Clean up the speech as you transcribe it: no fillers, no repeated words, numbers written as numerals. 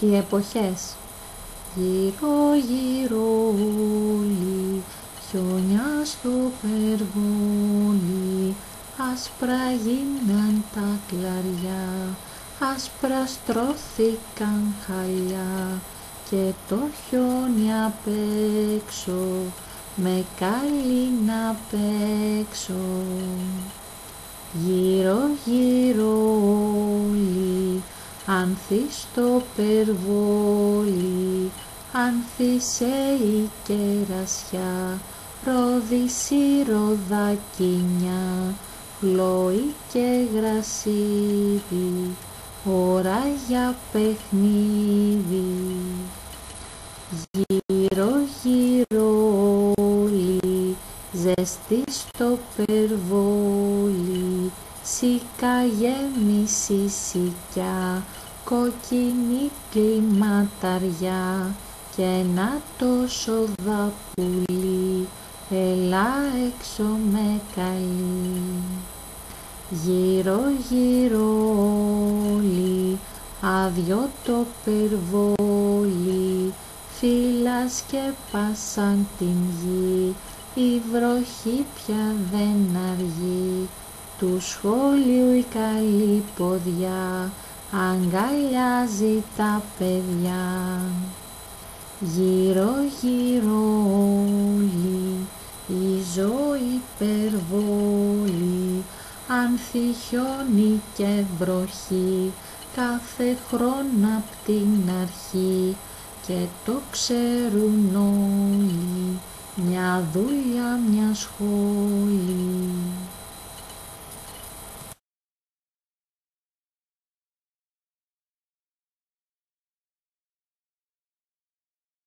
Οι εποχές. Γύρω γύρω όλοι, χιόνια στο περγόλι, άσπρα γίναν τα κλαριά, άσπρα στρώθηκαν χαλιά και το χιόνι απ' έξω με καλεί να παίξω. Γύρω γύρω όλοι, άνθη στο περβόλι, άνθησε η κερασιά, ρόδιση ροδακίνια, χλώη και γρασίδι, ώρα για παιχνίδι. Γύρω γύρω όλοι, ζέστη στο περβόλι, σίκα γέμιση σικιά, κόκκινη κλιματαριά και ένα τόσο δαπουλί, έλα έξω με καλή. Γύρω γύρω όλοι, άδειο το περβόλι, φύλας και πάσαν την γη, η βροχή πια δεν αργεί, του σχολείου η καλή ποδιά αγκαλιάζει τα παιδιά. Γύρω γύρω όλοι, η ζωή υπερβόλη, άνθη, χιόνι και βροχή, κάθε χρόνο απ' την αρχή, και το ξέρουν όλοι, μια δουλειά, μια σχόλη.